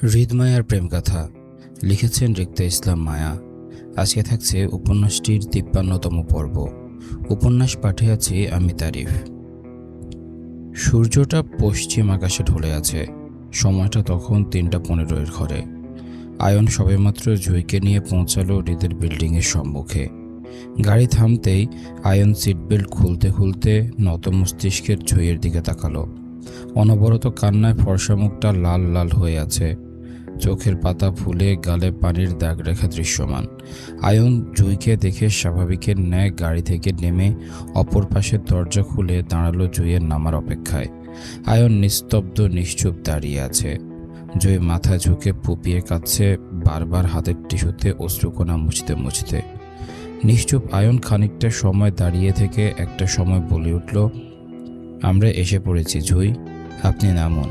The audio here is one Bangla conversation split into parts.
হৃদমায়ার প্রেমগাথা লিখেছেন রিক্তা ইসলাম মায়া। আজকে থাকছে উপন্যাসটির ৫৩তম পর্ব। উপন্যাস পাঠে আছি আমি তারিফ। সূর্যটা পশ্চিম আকাশে ঢলে আছে। সময়টা তখন ৩টা ১৫-এর ঘরে। আয়ন সবেমাত্র জুঁইকে নিয়ে পৌঁছালো হৃদের বিল্ডিংয়ের সম্মুখে। গাড়ি থামতেই আয়ন সিট বেল্ট খুলতে খুলতে নত মস্তিষ্কের জুঁইয়ের দিকে তাকালো। অনবরত কান্নায় ফর্সা মুখটা লাল লাল হয়ে আছে। চোখের পাতা ফুলে গালে পানির দাগ রেখা দৃশ্যমান। আয়ন জুঁইকে দেখে স্বাভাবিকের ন্যায় গাড়ি থেকে নেমে অপর পাশের দরজা খুলে দাঁড়ালো জুঁইয়ের নামার অপেক্ষায়। আয়ন নিস্তব্ধ নিশ্চুপ দাঁড়িয়ে আছে। জুঁই মাথা ঝুঁকে পুপিয়ে কাঁদছে, বারবার হাতের টিস্যুতে অশ্রুকণা মুছতে মুছতে। নিশ্চুপ আয়ন খানিকটা সময় দাঁড়িয়ে থেকে একটা সময় বলে উঠল, আমরা এসে পড়েছি জুঁই, আপনি নামুন।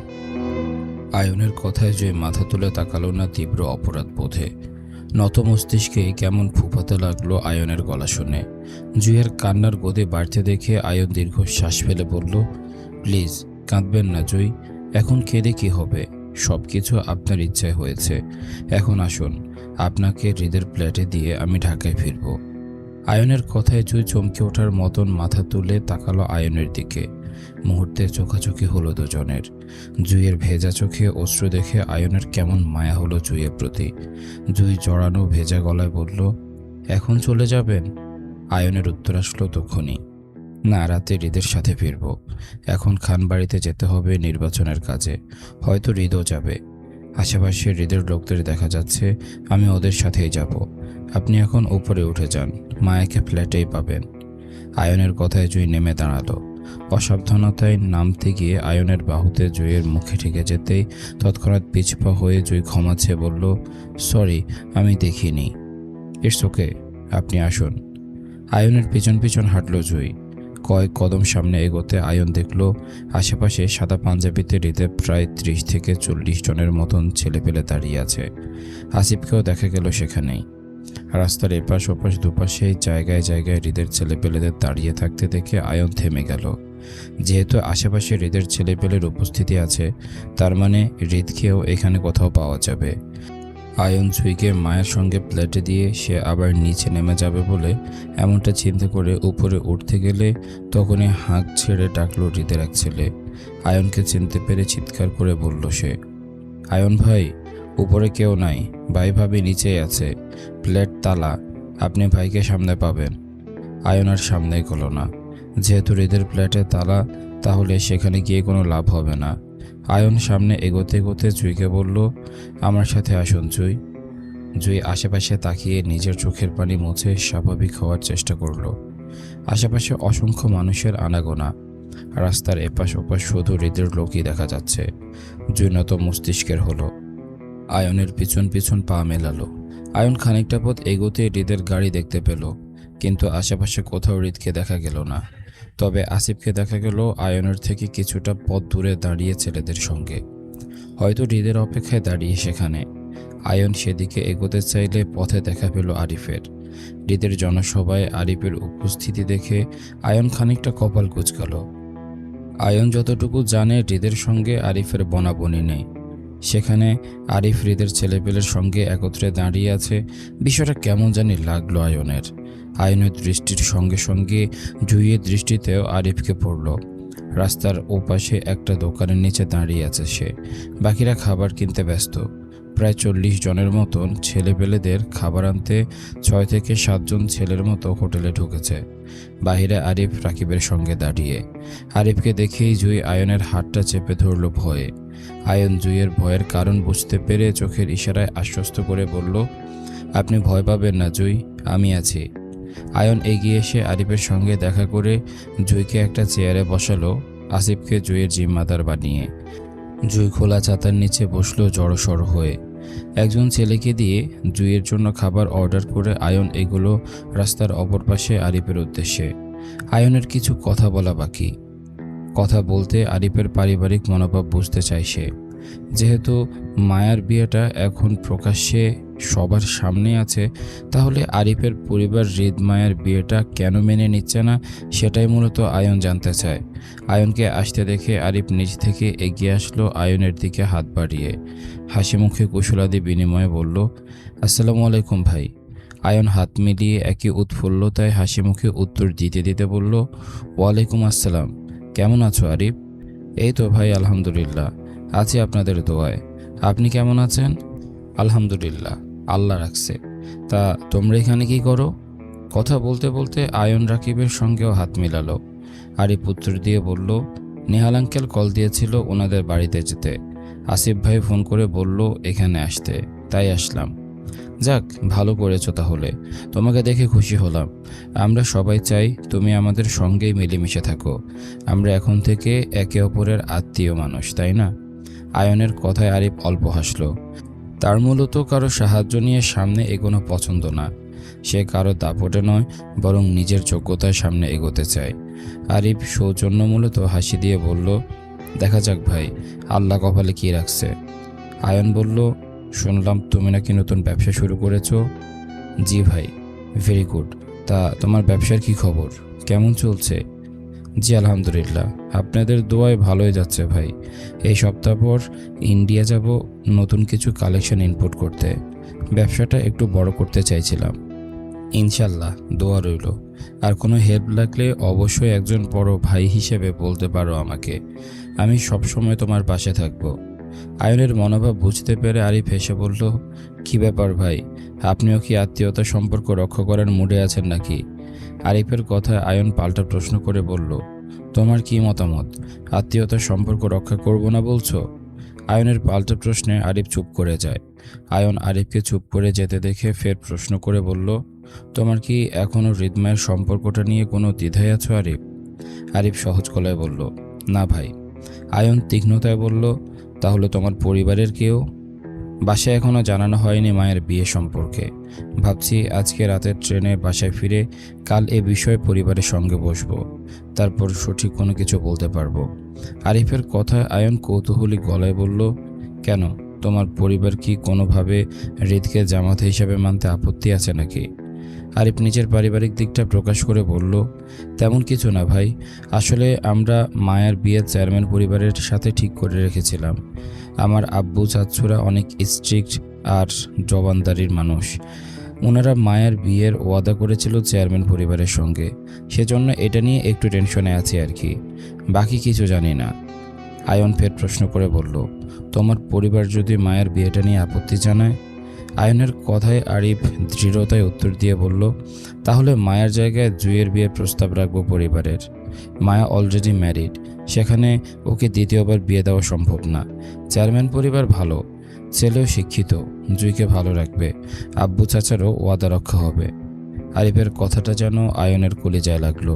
আয়নের কথায় জুঁই মাথা তুলে তাকালো না তীব্র অপরাধ বোধে। নত মস্তিষ্কে কেমন ফুফাতে লাগলো আয়নের গলা শুনে। জুঁইয়ের কান্নার গতি বাড়তে দেখে আয়ন দীর্ঘ শ্বাস ফেলে বলল, প্লিজ কাঁদবেন না জুঁই, এখন কেঁদে কি হবে? সব কিছু আপনার ইচ্ছায় হয়েছে। এখন আসুন, আপনাকে হৃদের প্লেটে দিয়ে আমি ঢাকায় ফিরব। আয়নের কথায় জুঁই চমকে ওঠার মতন মাথা তুলে তাকালো আয়নের দিকে। মুহূর্তে চোখাচোখি হলো দুজনের। জুঁইয়ের ভেজা চোখে অশ্রু দেখে আয়নের কেমন মায়া হলো জুঁইয়ের প্রতি। জুঁই জড়ানো ভেজা গলায় বলল, এখন চলে যাবেন? আয়নের উত্তর আসলো তখনই, না, রাতে হৃদের সাথে ফিরব। এখন খানবাড়িতে যেতে হবে নির্বাচনের কাজে, হয়তো হৃদও যাবে। আশেপাশে হৃদের লোকদের দেখা যাচ্ছে, আমি ওদের সাথেই যাব। আপনি এখন উপরে উঠে যান, মায়াকে ফ্ল্যাটেই পাবেন। আয়নের কথায় জুঁই নেমে দাঁড়ালো। অসাবধানতায় নামতে গিয়ে আয়নের বাহুতে জুঁইয়ের মুখে ঠেকে যেতেই তৎক্ষণাৎ পিছপা হয়ে জুঁই ক্ষমা চেয়ে বলল, সরি, আমি দেখিনি। ইটস ওকে, আপনি আসুন। আয়নের পিছন পিছন হাঁটল জুঁই। কয়েক কদম সামনে এগোতে আয়ন দেখল আশেপাশে সাদা পাঞ্জাবিতে হৃদে প্রায় ৩০ থেকে ৪০ জনের মতন ছেলেপেলে দাঁড়িয়ে আছে। আসিফকেও দেখা গেল সেখানেই। রাস্তার এপাশ ওপাশ দুপাশে জায়গায় জায়গায় হৃদের ছেলেপেলেদের দাঁড়িয়ে থাকতে দেখে আয়ন থেমে গেল। যেহেতু আশেপাশে হৃদের ছেলেপেলের উপস্থিতি আছে, তার মানে হৃদকেও এখানে কোথাও পাওয়া যাবে। আয়ন জুঁইকে মায়ের সঙ্গে প্লেটে দিয়ে সে আবার নিচে নেমে যাবে বলে এমনটা চিন্তা করে উপরে উঠতে গেলে তখনই হাঁক ছেড়ে ডাকল হৃদের এক ছেলে। আয়নকে চিনতে পেরে চিৎকার করে বলল সে, আয়ন ভাই, উপরে কেউ নাই, ভাই ভাবি নিচেই আছে, প্লেট তালা, আপনি ভাইকে সামনে পাবেন। আয়ন আর সামনে গেল না। যেহেতু হৃদের প্লেটে তালা, তাহলে সেখানে গিয়ে কোনো লাভ হবে না। আয়ন সামনে এগোতে এগোতে জুঁইকে বলল, আমার সাথে আসুন জুঁই। জুঁই আশেপাশে তাকিয়ে নিজের চোখের পানি মুছে স্বাভাবিক হওয়ার চেষ্টা করল। আশেপাশে অসংখ্য মানুষের আনাগোনা। রাস্তার এপাশ ওপাশ শুধু হৃদের লোকই দেখা যাচ্ছে। জুঁই নত মস্তিষ্কের হলো। আয়নের পিছন পিছন পা মেলালো। আয়ন খানিকটা পথ এগোতে হৃদের গাড়ি দেখতে পেল, কিন্তু আশেপাশে কোথাও হৃদকে দেখা গেল না। তবে আসিফকে দেখা গেল আয়নের থেকে কিছুটা পথ দূরে দাঁড়িয়ে ছেলেদের সঙ্গে, হয়তো হৃদের অপেক্ষায় দাঁড়িয়ে সেখানে। আয়ন সেদিকে এগোতে চাইলে পথে দেখা পেল আরিফের। হৃদের জনসভায় আরিফের উপস্থিতি দেখে আয়ন খানিকটা কপাল কুঁচকাল। আয়ন যতটুকু জানে হৃদের সঙ্গে আরিফের বনাবনি নেই। সেখানে আরিফ হৃদের ছেলেপেলের সঙ্গে একত্রে দাঁড়িয়ে আছে, বিষয়টা কেমন জানি লাগলো আয়নের। আয়নের দৃষ্টির সঙ্গে সঙ্গে জুঁইয়ের দৃষ্টিতেও আরিফকে পড়ল। রাস্তার ওপাশে একটা দোকানের নিচে দাঁড়িয়ে আছে সে। বাকিরা খাবার কিনতে ব্যস্ত। প্রায় ৪০ জনের মতন ছেলেপেলেদের খাবার আনতে ৬ থেকে ৭ জন ছেলের মতো হোটেলে ঢুকেছে। বাহিরে আরিফ রাকিবের সঙ্গে দাঁড়িয়ে। আরিফকে দেখেই জুঁই আয়নের হাতটা চেপে ধরল ভয়ে। আয়ন জুঁইয়ের ভয়ের কারণ বুঝতে পেরে চোখের ইশারায় আশ্বস্ত করে বলল, আপনি ভয় পাবেন না জুঁই, আমি আছি। আয়ন এগিয়ে এসে আরিফের সঙ্গে দেখা করে জুঁইকে একটা চেয়ারে বসালো, আসিফকে জুঁইয়ের জিম্মাদার বানিয়ে। জুঁই খোলা ছাতার নিচে বসলো জড়সড় হয়ে। একজন ছেলেকে দিয়ে জুঁইয়ের জন্য খাবার অর্ডার করে আয়ন এগুলো রাস্তার অপর পাশে আরিফের উদ্দেশ্যে। আয়নের কিছু কথা বলা বাকি। কথা বলতে আরিফের পারিবারিক মনোভাব বুঝতে চাই সে। যেহেতু মায়ার বিয়েটা এখন প্রকাশ্যে সবার সামনে আছে, তাহলে আরিফের পরিবার হৃদমায়ের বিয়েটা কেন মেনে নিচ্ছে না সেটাই মূলত আয়ন জানতে চায়। আয়নকে আসতে দেখে আরিফ নিজ থেকে এগিয়ে আসলো আয়নের দিকে হাত বাড়িয়ে। হাসি মুখে কুশলাদি বিনিময়ে বলল, আসসালামু আলাইকুম ভাই। আয়ন হাত মিলিয়ে একই উৎফুল্লতায় হাসি মুখে উত্তর দিতে দিতে বলল, ওয়ালাইকুম আসসালাম। কেমন আছো আরিফ? এই তো ভাই, আলহামদুলিল্লাহ, আছি আপনাদের দোয়ায়। আপনি কেমন আছেন? আলহামদুলিল্লাহ, আল্লাহ রাখছে। তা তোমরা এখানে কি করো? কথা বলতে বলতে আয়ন রাকিবের সঙ্গেও হাত মিলালো। আরিফ উত্তর দিয়ে বলল, নেহাল আঙ্কেল কল দিয়েছিল ওনাদের বাড়িতে যেতে। আসিফ ভাই ফোন করে বলল এখানে আসতে, তাই আসলাম। যাক, ভালো করেছো তাহলে, তোমাকে দেখে খুশি হলাম। আমরা সবাই চাই তুমি আমাদের সঙ্গেই মিলেমিশে থাকো। আমরা এখন থেকে একে অপরের আত্মীয় মানুষ, তাই না? আয়নের কথায় আরিফ অল্প হাসল। তার মূলত কারো সাহায্য নিয়ে সামনে এগোনো পছন্দ না। সে কারো দাপটে নয়, বরং নিজের যোগ্যতার সামনে এগোতে চায়। আরিফ সৌজন্যমূলত হাসি দিয়ে বলল, দেখা যাক ভাই, আল্লাহ কপালে কী রাখছে। আয়ন বলল, শুনলাম তুমি নাকি নতুন ব্যবসা শুরু করেছো? জি ভাই, ভেরি গুড। তা তোমার ব্যবসার কি খবর, কেমন চলছে? জি আলহামদুলিল্লাহ, আপনাদের দোয়ায় ভালোই যাচ্ছে ভাই। এই সপ্তাহ পর ইন্ডিয়া যাব নতুন কিছু কালেকশন ইনপুট করতে। ব্যবসাটা একটু বড় করতে চাইছিলাম। ইনশাল্লাহ, দোয়া রইল। আর কোনো হেল্প লাগলে অবশ্যই একজন বড় ভাই হিসেবে বলতে পারো আমাকে। আমি সবসময় তোমার পাশে থাকবো। আয়নের মনোভাব বুঝতে পেরে আরিফ হেসে বলল, কী ব্যাপার ভাই, আপনিও কি আত্মীয়তা সম্পর্ক রক্ষা করার মুডে আছেন নাকি? আরিফের কথায় আয়ন পাল্টা প্রশ্ন করে বলল, তোমার কি মতামত? আত্মীয়তার সম্পর্ক রক্ষা করব না বলছো? আয়নের পাল্টা প্রশ্নে আরিফ চুপ করে যায়। আয়ন আরিফকে চুপ করে যেতে দেখে ফের প্রশ্ন করে বলল, তোমার কি এখনও হৃদমায়ের সম্পর্কটা নিয়ে কোনো দ্বিধায় আছো আরিফ? আরিফ সহজ গলায় বলল, না ভাই। আয়ন তীক্ষ্ণতায় বলল, তাহলে তোমার পরিবারের কেউ? বাসায় এখনও জানানো হয়নি মায়ের বিয়ে সম্পর্কে। ভাবছি আজকে রাতের ট্রেনে বাসায় ফিরে কাল এ বিষয়ে পরিবারের সঙ্গে বসবো, তারপর সঠিক কোনো কিছু বলতে পারবো। আরিফের কথায় আয়ন কৌতূহলী গলায় বলল, কেন, তোমার পরিবার কি কোনোভাবে হৃদকে জামাতা হিসাবে মানতে আপত্তি আছে নাকি? আরিফ নিজের পারিবারিক দিকটা প্রকাশ করে বলল, তেমন কিছু না ভাই, আসলে আমরা মায়ের বিয়ে চেয়ারম্যান পরিবারের সাথে ঠিক করে রেখেছিলাম। আমার আব্বু চাচ্চুরা অনেক স্ট্রিক্ট আর জবানদারির মানুষ। ওনারা মায়ের বিয়ের ওয়াদা করেছিল চেয়ারম্যান পরিবারের সঙ্গে, সেজন্য এটা নিয়ে একটু টেনশনে আছি আর কি, বাকি কিছু জানি না। আয়ন ফের প্রশ্ন করে বলল, তোমার পরিবার যদি মায়ের বিয়েটা নিয়ে আপত্তি জানায়? আয়নের কথায় আরিফ দৃঢ়তায় উত্তর দিয়ে বলল, তাহলে মায়ের জায়গায় জুঁইয়ের বিয়ের প্রস্তাব রাখবো পরিবারের। মায়া অলরেডি ম্যারিড, সেখানে ওকে দ্বিতীয়বার বিয়ে দেওয়া সম্ভব না। চেয়ারম্যান পরিবার ভালো, ছেলেও শিক্ষিত, জুঁইকে ভালো রাখবে, আব্বু চাচারও ওয়াদা রক্ষা হবে। আরিফের কথাটা যেন আয়নের কলিজায় লাগলো।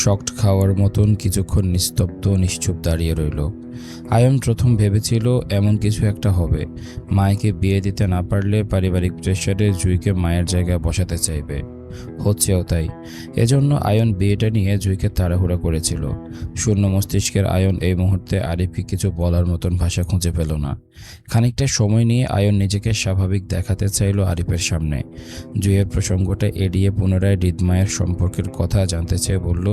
শক্ট খাওয়ার মতন কিছুক্ষণ নিস্তব্ধ নিশ্চুপ দাঁড়িয়ে রইল। আয়ন প্রথম ভেবেছিল এমন কিছু একটা হবে, মায়েকে বিয়ে দিতে না পারলে পারিবারিক প্রেশারে জুঁইকে মায়ের জায়গায় বসাতে চাইবে। হচ্ছেও তাই। এজন্য আয়ন বিয়েটা নিয়ে জুঁইকে তাড়াহুড়া করেছিল। শূন্য মস্তিষ্কের আয়ন এই মুহূর্তে আরিফকে কিছু বলার মতন ভাষা খুঁজে পেল না। খানিকটা সময় নিয়ে আয়ন নিজেকে স্বাভাবিক দেখাতে চাইল আরিফের সামনে। জুঁইয়ের প্রসঙ্গটা এড়িয়ে পুনরায় হৃদমায়ের সম্পর্কের কথা জানতে চেয়ে বলল,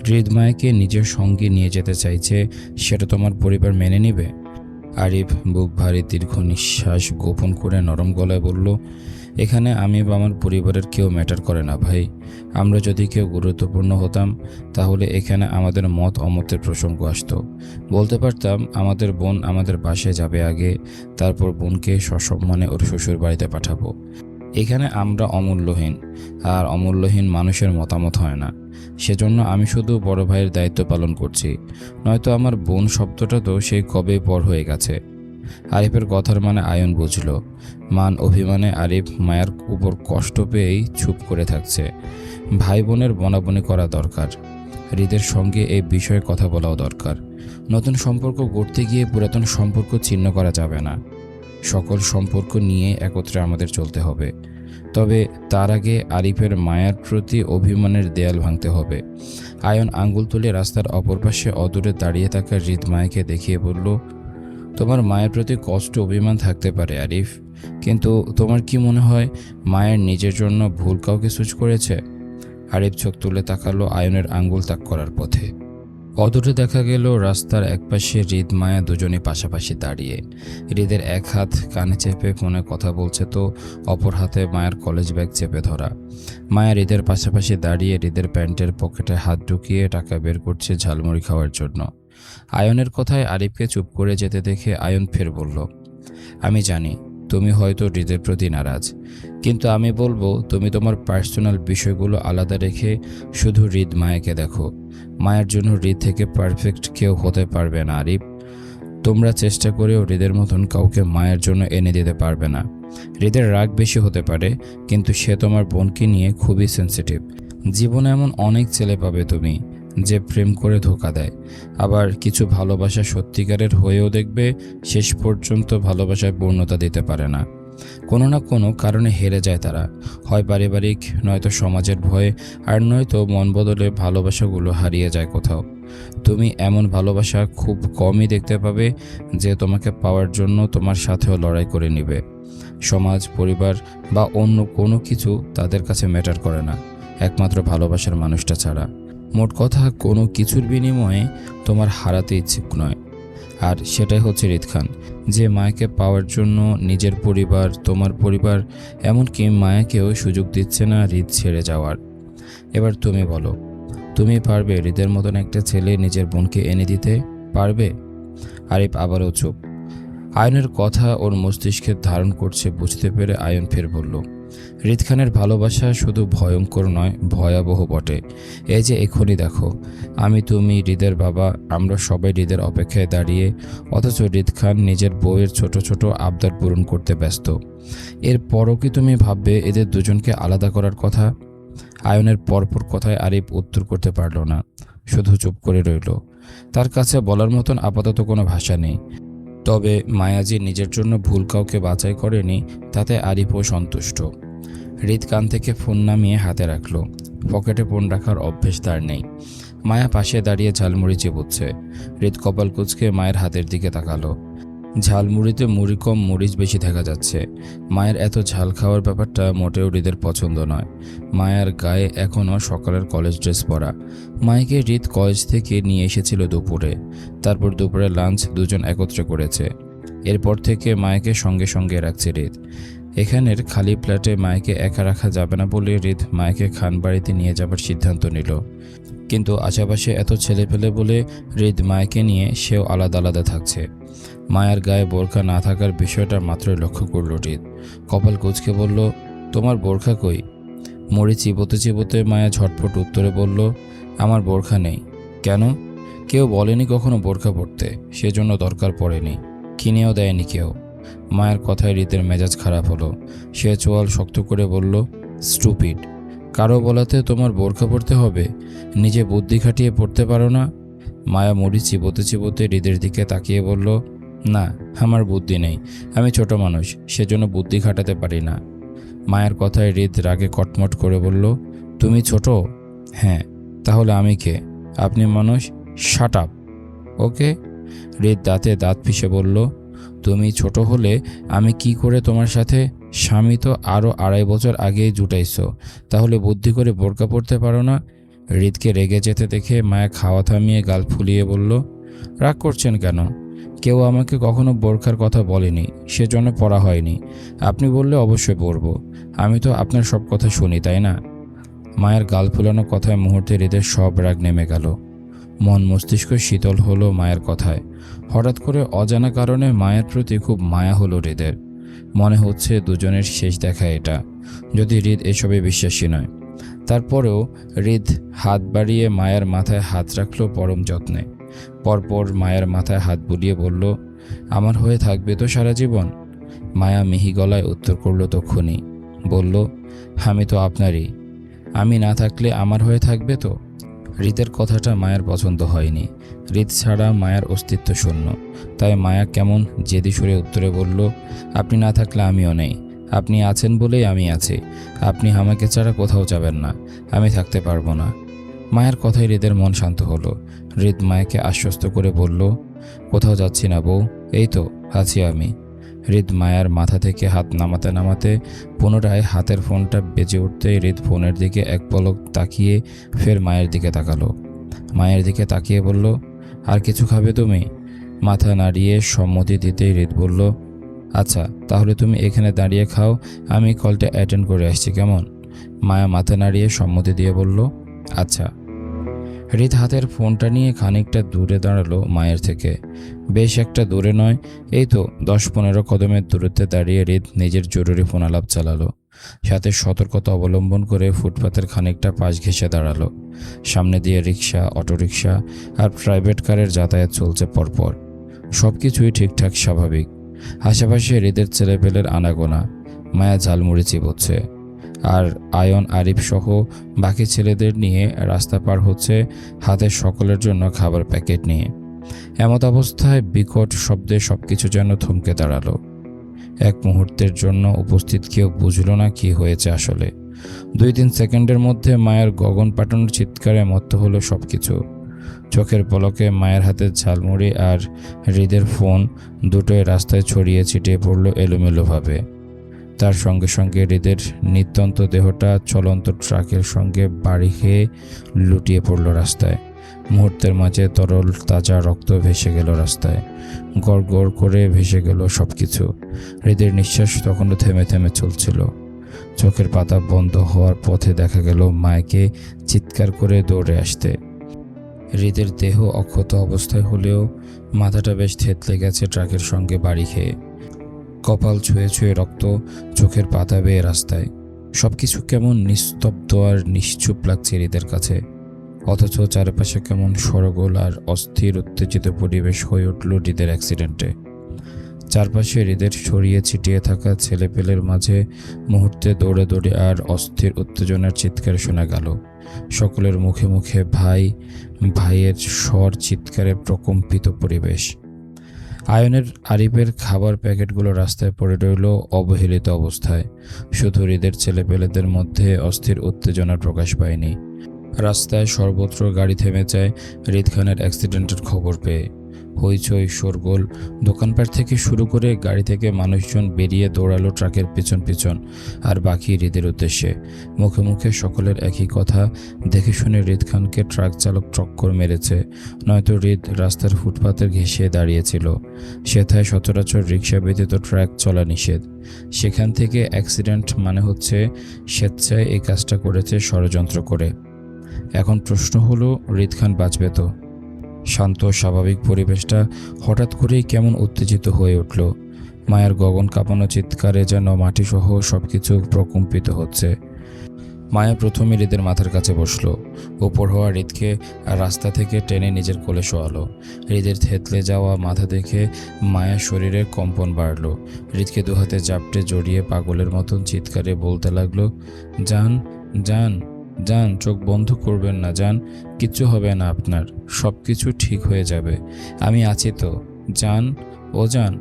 হৃদমায়াকে নিজের সঙ্গে নিয়ে যেতে চাইছে, সেটা তোমার পরিবার মেনে নেবে? আরিফ বুক ভারী দীর্ঘ নিঃশ্বাস গোপন করে নরম গলায় বলল, এখানে আমি বা আমার পরিবারের কেউ ম্যাটার করে না ভাই। আমরা যদি কেউ গুরুত্বপূর্ণ হতাম তাহলে এখানে আমাদের মত অমতের প্রসঙ্গ আসতো। বলতে পারতাম আমাদের বোন আমাদের বাসায় যাবে আগে, তারপর বোনকে সসম্মানে ওর শ্বশুর বাড়িতে পাঠাবো। এখানে আমরা অমূল্যহীন, আর অমূল্যহীন মানুষের মতামত হয় না। সেজন্য আমি শুধু বড় ভাইয়ের দায়িত্ব পালন করছি, নয়তো আমার বোন শব্দটা তো সেই কবেই পর হয়ে গেছে। আরিফের কথার মানে আয়ন বুঝল। মান অভিমানে আরিফ মায়ের উপর কষ্ট পেয়েই চুপ করে থাকছে। ভাই বোনের বনাবনি করা দরকার, হৃদের সঙ্গে এই বিষয়ে কথা বলাও দরকার। নতুন সম্পর্ক গড়তে গিয়ে পুরাতন সম্পর্ক ছিন্ন করা যাবে না। সকল সম্পর্ক নিয়ে একত্রে আমাদের চলতে হবে। তবে তার আগে আরিফের মায়ের প্রতি অভিমানের দেয়াল ভাঙতে হবে। আয়ন আঙ্গুল তুলে রাস্তার অপর পাশে অদূরে দাঁড়িয়ে থাকা হৃদমায়াকে দেখিয়ে বলল, তোমার মায়ের প্রতি কষ্ট অভিমান থাকতে পারে আরিফ, কিন্তু তোমার কি মনে হয় মায়ের নিজের জন্য ভুল কাউকে চুজ করেছে? আরিফ চোখ তুলে তাকালো আয়নের আঙ্গুল তাক করার পথে। অদূরে দেখা গেল রাস্তার একপাশে হৃদ মায়া দুজনে পাশাপাশি দাঁড়িয়ে। হৃদের এক হাত কানে চেপে ফোনে কথা বলছে, তো অপর হাতে মায়ের কলেজ ব্যাগ চেপে ধরা। মায়া হৃদের পাশাপাশি দাঁড়িয়ে হৃদের প্যান্টের পকেটে হাত ঢুকিয়ে টাকা বের করছে ঝালমুড়ি খাওয়ার জন্য। আয়নের কথায় আরিফকে চুপ করে যেতে দেখে আয়ন ফের বলল, আমি জানি তুমি হয়তো হৃদের প্রতি নারাজ, কিন্তু আমি বলবো তুমি তোমার পার্সোনাল বিষয়গুলো আলাদা রেখে শুধু হৃদ মায়াকে দেখো। মায়ের জন্য হৃদ থেকে পারফেক্ট কেউ হতে পারবে না আরিফ। তোমরা চেষ্টা করেও হৃদের মতন কাউকে মায়ের জন্য এনে দিতে পারবে না। হৃদের রাগ বেশি হতে পারে, কিন্তু সে তোমার বোনকে নিয়ে খুবই সেন্সিটিভ। জীবনে এমন অনেক ছেলে পাবে তুমি যে প্রেম করে ধোঁকা দেয়, আবার কিছু ভালোবাসা সত্যিকারের হয়েও দেখবে শেষ পর্যন্ত ভালোবাসায় পূর্ণতা দিতে পারে না। কোনো না কোনো কারণে হেরে যায় তারা, হয় পারিবারিক, নয়তো সমাজের ভয়ে, আর নয়তো মন বদলে ভালোবাসাগুলো হারিয়ে যায় কোথাও। তুমি এমন ভালোবাসা খুব কমই দেখতে পাবে যে তোমাকে পাওয়ার জন্য তোমার সাথেও লড়াই করে নেবে। সমাজ, পরিবার বা অন্য কোনো কিছু তাদের কাছে ম্যাটার করে না, একমাত্র ভালোবাসার মানুষটা ছাড়া। মোট কথা, কোনো কিছুর বিনিময়ে তোমার হারাতে ইচ্ছুক নয়। আর সেটাই হচ্ছে হৃদ খান, যে মায়াকে পাওয়ার জন্য নিজের পরিবার, তোমার পরিবার, এমনকি মায়াকেও সুযোগ দিচ্ছে না হৃদ ছেড়ে যাওয়ার। এবার তুমি বলো, তুমি পারবে হৃদের মতন একটা ছেলে নিজের বোনকে এনে দিতে? পারবে? আরিফ আবারও চুপ। আয়নের কথা ওর মস্তিষ্কে ধারণ করছে বুঝতে পেরে আয়ন ফের বলল, হৃদ খানের ভালোবাসা শুধু ভয়ঙ্কর নয়, ভয়াবহ বটে। এই যে এখনই দেখো, আমি, তুমি, হৃদের বাবা, আমরা সবাই হৃদের অপেক্ষায় দাঁড়িয়ে, অথচ হৃদ খান নিজের বউয়ের ছোট ছোট আবদার পূরণ করতে ব্যস্ত। এরপরও কি তুমি ভাববে এদের দুজনকে আলাদা করার কথা? আয়নের পরপর কথায় আরিফ উত্তর করতে পারল না, শুধু চুপ করে রইল। তার কাছে বলার মতন আপাতত কোনো ভাষা নেই। তবে মায়াজি নিজের জন্য ভুল কাউকে বাছাই করেনি, তাতে আরিফও সন্তুষ্ট। হৃদ কান থেকে ফোন নামিয়ে হাতে রাখলো। পকেটে ফোন রাখার অভ্যেস তার নেই। মায়া পাশে দাঁড়িয়ে ঝালমুড়ি চিবুচ্ছে। হৃদ কপাল কুঁচকে মায়ের হাতের দিকে তাকালো। ঝালমুড়িতে মুড়ি কম, মরিচ বেশি দেখা যাচ্ছে। মায়ের এত ঝাল খাওয়ার ব্যাপারটা মোটেও হৃদের পছন্দ নয়। মায়ের গায়ে এখনও সকালের কলেজ ড্রেস পরা। মায়াকে হৃদ কলেজ থেকে নিয়ে এসেছিল দুপুরে। তারপর দুপুরে লাঞ্চ দুজন একত্রে করেছে। এরপর থেকে মায়াকে সঙ্গে সঙ্গে রাখছে হৃদ। এখানের খালি ফ্ল্যাটে মায়াকে একা রাখা যাবে না বলে হৃদ মায়াকে খান বাড়িতে নিয়ে যাবার সিদ্ধান্ত নিল। কিন্তু আশেপাশে এত ছেলে পেলে বলে হৃদ মায়াকে নিয়ে সেও আলাদা আলাদা থাকছে। মায়ের গায়ে বোরখা না থাকার বিষয়টা মাত্রই লক্ষ্য করল হৃদ। কপাল কুঁচকে বলল, তোমার বোরখা কই? মুড়ি চিবোতে চিবোতে মায়া ঝটপট উত্তরে বলল, আমার বোরখা নেই। কেন? কেউ বলেনি কখনো বোরখা পরতে, সেজন্য দরকার পড়েনি, কিনেও দেয়নি কেউ। মায়ের কথায় হৃদের মেজাজ খারাপ হলো। সে চোয়াল শক্ত করে বলল, স্টুপিড। কারো বলাতে তোমার বোরখা পরতে হবে? নিজে বুদ্ধি খাটিয়ে পড়তে পারো না? মায়া মুড়ি চিবোতে চিবোতে হৃদের দিকে তাকিয়ে বলল, না, আমার বুদ্ধি নেই, আমি ছোট মানুষ, সেজন্য বুদ্ধি খাটাতে পারি না। মায়ের কথায় হৃদ রাগে কটমট করে বলল, তুমি ছোট? হ্যাঁ, তাহলে আমি কে? আপনি মানুষ। Shut up. ওকে। হৃদ দাঁতে দাঁত পিষে বলল, তুমি ছোট হলে আমি কি করে তোমার সাথে? স্বামী তো আরও 2.5 বছর আগেই জুটাইছো, তাহলে বুদ্ধি করে বোরকা পরতে পারো না? হৃদকে রেগে যেতে দেখে মায়া খাওয়া থামিয়ে গাল ফুলিয়ে বলল, রাগ করছেন কেন? কেউ আমাকে কখনো বোরখার কথা বলেনি, সেজন্য পড়া হয়নি। আপনি বললে অবশ্যই পরবো। আমি তো আপনার সব কথা শুনি, তাই না? মায়ের গাল ফুলানো কথায় মুহূর্তে হৃদের সব রাগ নেমে গেল। মন মস্তিষ্ক শীতল হলো মায়ের কথায়। হঠাৎ করে অজানা কারণে মায়ের প্রতি খুব মায়া হলো হৃদের। মনে হচ্ছে দুজনের শেষ দেখা এটা, যদি হৃদ এসবে বিশ্বাসী নয়। তারপরেও হৃদ হাত বাড়িয়ে মায়ের মাথায় হাত রাখলো পরম যত্নে। পরপর মায়ের মাথায় হাত বুলিয়ে বলল, আমার হয়ে থাকবে তো সারা জীবন? মায়া মিহি গলায় উত্তর করল তক্ষুনি, বলল, আমি তো আপনারই। আমি না থাকলে আমার হয়ে থাকবে তো? হৃদের কথাটা মায়ের পছন্দ হয়নি। হৃদ ছাড়া মায়ের অস্তিত্ব শূন্য। তাই মায়া কেমন জেদি সুরে উত্তরে বলল, আপনি না থাকলে আমিও নেই। আপনি আছেন বলেই আমি আছি। আপনি আমাকে ছাড়া কোথাও যাবেন না, আমি থাকতে পারবো না। মায়ের কথায় হৃদের মন শান্ত হলো। হৃদ মায়াকে আশ্বস্ত করে বলল, কোথাও যাচ্ছি না বউ, এই তো আছি আমি। হৃদ মায়ার মাথা থেকে হাত নামাতে নামাতে পুনরায় হাতের ফোনটা বেজে উঠতেই হৃদ ফোনের দিকে এক পলক তাকিয়ে ফের মায়ের দিকে তাকালো। মায়ের দিকে তাকিয়ে বলল, আর কিছু খাবে তুমি? মাথা নাড়িয়ে সম্মতি দিতেই হৃদ বলল, আচ্ছা তাহলে তুমি এখানে দাঁড়িয়ে খাও, আমি কলটা অ্যাটেন্ড করে আসছি, কেমন? মায়া মাথা নাড়িয়ে সম্মতি দিয়ে বলল, আচ্ছা। হৃদ হাতের ফোনটা নিয়ে খানিকটা দূরে দাঁড়ালো মায়ের থেকে। বেশ একটা দূরে নয়, এই তো 10-15 কদমের দূরত্বে দাঁড়িয়ে হৃদ নিজের জরুরি ফোন আলাপ চালালো। সাথে সতর্কতা অবলম্বন করে ফুটপাতের খানিকটা পাশ ঘেঁষে দাঁড়ালো। সামনে দিয়ে রিক্সা, অটোরিকশা আর প্রাইভেট কারের যাতায়াত চলছে পরপর। সব কিছুই ঠিকঠাক স্বাভাবিক। আশেপাশে হৃদের ছেলেপেলের আনাগোনা। মায়া ঝালমুড়ি চিবোচ্ছে, আর আয়ন, আরিফ সহ বাকি ছেলেদের নিয়ে রাস্তা পার হচ্ছে হাতে সকলের জন্য খাবার প্যাকেট নিয়ে। এমত অবস্থায় বিকট শব্দে সবকিছু যেন থমকে দাঁড়ালো। এক মুহূর্তের জন্য উপস্থিত কেউ বুঝল না কি হয়েছে আসলে। 2-3 সেকেন্ডের মধ্যে মায়ের গগন পাঠানোর চিৎকারে মত্ত হলো সবকিছু। চোখের পলকে মায়ের হাতে ঝালমুড়ি আর হৃদের ফোন দুটোই রাস্তায় ছড়িয়ে ছিটিয়ে পড়ল এলোমেলোভাবে। তার সঙ্গে সঙ্গে হৃদের নিত্যন্ত দেহটা চলন্ত ট্রাকের সঙ্গে বাড়ি খেয়ে লুটিয়ে পড়ল রাস্তায়। মুহূর্তের মাঝে তরল তাজা রক্ত ভেসে গেল রাস্তায়। গড় গড় করে ভেসে গেল সবকিছু। হৃদের নিঃশ্বাস তখনও থেমে থেমে চলছিল। চোখের পাতা বন্ধ হওয়ার পথে দেখা গেল মায়কে চিৎকার করে দৌড়ে আসতে। হৃদের দেহ অক্ষত অবস্থায় হলেও মাথাটা বেশ থেতলে গেছে ট্রাকের সঙ্গে বাড়ি খেয়ে। কপাল ছুঁয়ে ছুঁয়ে রক্ত চোখের পাতা বেয়ে রাস্তায়। সবকিছু কেমন নিস্তব্ধ আর নিশ্চুপ লাগছে হৃদের কাছে। অথচ চারপাশে কেমন সরগোল আর অস্থির উত্তেজিত পরিবেশ হয়ে উঠল হৃদের অ্যাক্সিডেন্টে। চারপাশে হৃদের ছড়িয়ে ছিটিয়ে থাকা ছেলেপেলের মাঝে মুহূর্তে দৌড়ে দৌড়ে আর অস্থির উত্তেজনার চিৎকার শোনা গেল। সকলের মুখে মুখে ভাই ভাইয়ের স্বর চিৎকারে প্রকম্পিত পরিবেশ। আয়নের, আরিফের খাবার প্যাকেটগুলো রাস্তায় পড়ে রইল অবহেলিত অবস্থায়। শুধু হৃদের ছেলেপেলেদের মধ্যে অস্থির উত্তেজনার প্রকাশ পায়নি। রাস্তায় সর্বত্র গাড়ি থেমে যায় হৃদ খানের অ্যাক্সিডেন্টের খবর পেয়ে। হইচই, শোরগোল, দোকানপাট থেকে শুরু করে গাড়ি থেকে মানুষজন বেরিয়ে দৌড়ালো ট্রাকের পিছন পিছন, আর বাকি হৃদের উদ্দেশ্যে। মুখে মুখে সকলের একই কথা, দেখে শুনে হৃদ খানকে ট্রাক চালক টক্কর মেরেছে, নয়তো হৃদ রাস্তার ফুটপাতের ঘেঁষে দাঁড়িয়েছিল। সেথায় সচরাচর রিক্সা ব্যতীত ট্রাক চলা নিষেধ। সেখান থেকে অ্যাক্সিডেন্ট মানে হচ্ছে স্বেচ্ছায় এই কাজটা করেছে ষড়যন্ত্র করে। এখন প্রশ্ন হলো, হৃদ খান বাঁচবে তো? শান্ত স্বাভাবিক পরিবেশটা হঠাৎ করেই কেমন উত্তেজিত হয়ে উঠল। মায়ের গগন কাঁপানো চিৎকারে যেন মাটিসহ সবকিছু প্রকম্পিত হচ্ছে। মায়া প্রথমে হৃদের মাথার কাছে বসলো। উপর হওয়া হৃদকে রাস্তা থেকে টেনে নিজের কোলে শোয়ালো। হৃদের থেতলে যাওয়া মাথা দেখে মায়া শরীরের কম্পন বাড়ল। হৃদকে দুহাতে জাপটে জড়িয়ে পাগলের মতন চিৎকারে বলতে লাগলো, জান, জান, জান, চোখ বন্ধ করবেন না জান, কিচ্ছু হবে না আপনার, সব কিছু ঠিক হয়ে যাবে, আমি আছি তো জান, ও জান।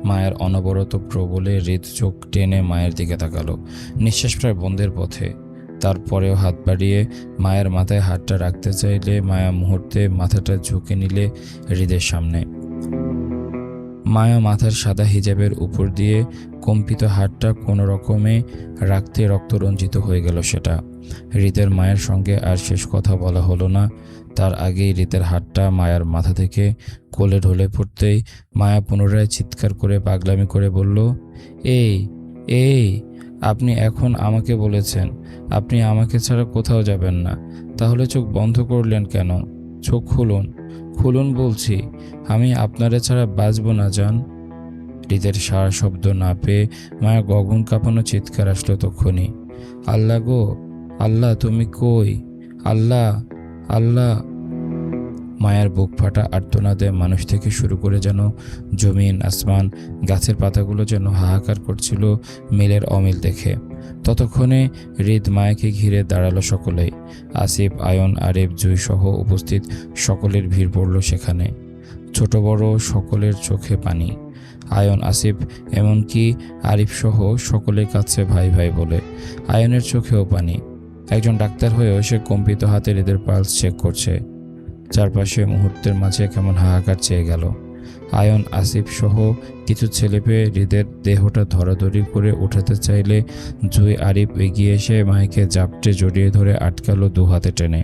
মায়ের অনবরত প্রবলে হৃদ চোখ টেনে মায়ের দিকে তাকালো। নিঃশ্বাস প্রায় বন্ধের পথে। তারপরেও হাত বাড়িয়ে মায়ের মাথায় হাতটা রাখতে চাইলে মায়া মুহূর্তে মাথাটা ঝুঁকে নিলে হৃদের সামনে। মায়া মাথার সাদা হিজাবের উপর দিয়ে কম্পিত হাতটা কোনো রকমে রাখতে রক্তরঞ্জিত হয়ে গেল সেটা। হৃদের মায়ের সঙ্গে আর শেষ কথা বলা হলো না। তার আগেই হৃদের হাতটা মায়ার মাথা থেকে কোলে ঢলে পড়তেই মায়া পুনরায় চিৎকার করে পাগলামি করে বলল, এই এই আপনি এখন আমাকে বলেছেন আপনি আমাকে ছাড়া কোথাও যাবেন না, তাহলে চোখ বন্ধ করলেন কেন? চোখ খুলুন, খুলুন বলছি, আমি আপনারে ছাড়া বাঁচব না জান। হৃদের সারা শব্দ না পেয়ে মায়া গগন কাঁপানো চিৎকার আসলো তক্ষুনি, আল্লাহ গো আল্লাহ, তুমি কই? আল্লাহ, আল্লাহ। মায়ের বুক ফাটা আর্তনাদে মানুষ থেকে শুরু করে যেন জমিন, আসমান, গাছের পাতাগুলো যেন হাহাকার করছিল মিলের অমিল দেখে। ততক্ষণে হৃদ মায়াকে ঘিরে দাঁড়ালো সকলেই। আসিফ, আয়ন, আরিফ, জুই সহ উপস্থিত সকলের ভিড় পড়ল সেখানে। ছোট বড় সকলের চোখে পানি। আয়ন, আসিফ, এমনকি আরিফ সহ সকলের কাছে ভাই ভাই বলে। আয়নের চোখেও পানি। একজন ডাক্তার হয়েও সে কম্পিত হাতে হৃদের পালস চেক করছে। চারপাশে মুহূর্তের মাঝে কেমন হাহাকার চেয়ে গেল। আয়ন, আসিফ সহ কিছু ছেলেপেয়ে হৃদের দেহটা ধরাধরি করে উঠাতে চাইলে জুই, আরিফ এগিয়ে এসে মায়াকে জাপটে জড়িয়ে ধরে আটকালো দু হাতে টেনে।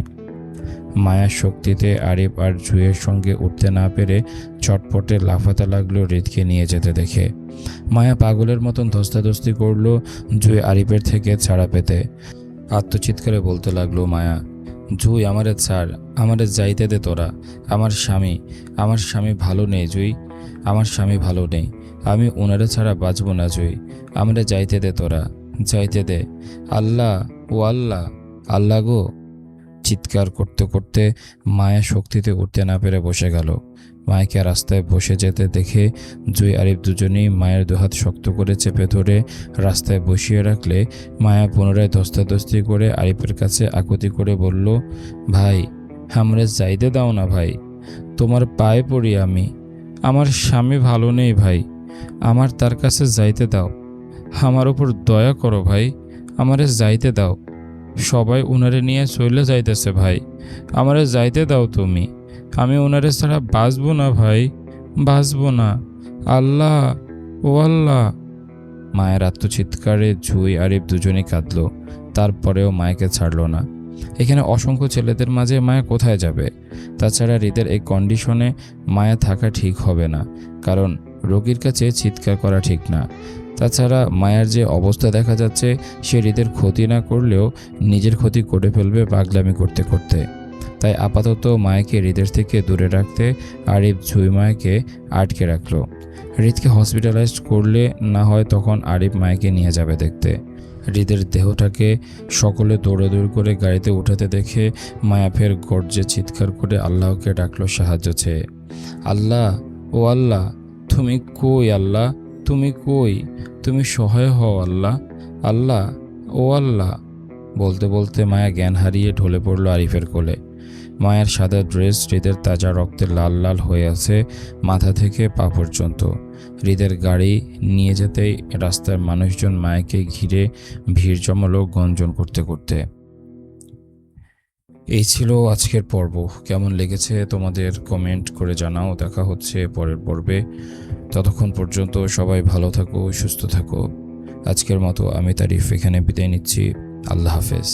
মায়ার শক্তিতে আরিফ আর জুইয়ের সঙ্গে উঠতে না পেরে চটপটে লাফাতে লাগলো হৃদকে নিয়ে যেতে দেখে। মায়া পাগলের মতন ধস্তাধস্তি করলো জুই আরিফের থেকে ছাড়া পেতে। আত্মচিৎকারে বলতে লাগলো মায়া, জুই আমারে ছাড়, আমারে যাইতে দে তোরা। আমার স্বামী ভালো নেই জুই, আমার স্বামী ভালো নেই, আমি ওনারে ছাড়া বাঁচবো না জুই, আমারে যাইতে দে তোরা, যাইতে দে। আল্লাহ, ও আল্লাহ, আল্লাহ গো। চিৎকার করতে করতে মায়া শক্তিতে উঠতে না পেরে বসে গেল। মায়াকে রাস্তায় বসে যেতে দেখে জুই, আরিফ দুজনেই মায়ের দুহাত শক্ত করে চেপে ধরে রাস্তায় বসিয়ে রাখলে মায়া পুনরায় ধস্তাধস্তি করে আরিফের কাছে আকুতি করে বলল, ভাই, আমরা যাইতে দাও না ভাই, তোমার পায়ে পড়ি আমি, আমার স্বামী ভালো নেই ভাই, আমার তার কাছে যাইতে দাও, আমার উপর দয়া করো ভাই, আমারে যাইতে দাও, সবাই উনারে নিয়ে চলে যাইতেছে ভাই, আমারে যাইতে দাও তুমি, আমি ওনারে ছাড়া বাঁচবো না ভাই, বাঁচবো না, আল্লাহ, ও আল্লাহ। মায়ের আত্মচিৎকারে জুই, আরিফ দুজনেই কাঁদলো, তারপরেও মায়াকে ছাড়লো না। এখানে অসংখ্য ছেলেদের মাঝে মায়া কোথায় যাবে? তাছাড়া হৃদের এই কন্ডিশনে মায়া থাকা ঠিক হবে না, কারণ রোগীর কাছে চিৎকার করা ঠিক না। তাছাড়া মায়ার যে অবস্থা দেখা যাচ্ছে, সে হৃদের ক্ষতি না করলেও নিজের ক্ষতি করে ফেলবে পাগলামি করতে করতে। তাই আপাতত মায়াকে হৃদের থেকে দূরে রাখতে আরিফ জুই মায়াকে আটকে রাখলো। হৃদকে হসপিটালাইজড করলে না হয় তখন আরিফ মায়াকে নিয়ে যাবে দেখতে। হৃদের দেহটাকে সকলে দৌড়াদৌড়ি করে গাড়িতে উঠাতে দেখে মায়া ফের গর্জে চিৎকার করে আল্লাহকে ডাকলো সাহায্য চেয়ে। আল্লাহ, ও আল্লাহ, তুমি কই আল্লাহ, তুমি কই, তুমি সহায় হও আল্লাহ, আল্লাহ, ও আল্লাহ। বলতে বলতে মায়া জ্ঞান হারিয়ে ঢলে পড়ল আরিফের কোলে। মায়ের সাদা ড্রেস হৃদের তাজা রক্তে লাল লাল হয়ে আছে মাথা থেকে পা পর্যন্ত। হৃদের গাড়ি নিয়ে যেতেই রাস্তার মানুষজন মায়াকে ঘিরে ভিড় জমালো গঞ্জন করতে করতে। এই ছিল আজকের পর্ব। কেমন লেগেছে তোমাদের কমেন্ট করে জানাও। দেখা হচ্ছে পরের পর্বে। ততক্ষণ পর্যন্ত সবাই ভালো থাকো, সুস্থ থাকো। আজকের মতো আমি তারিফ এখানে বিদায় নিচ্ছি। আল্লাহ হাফেজ।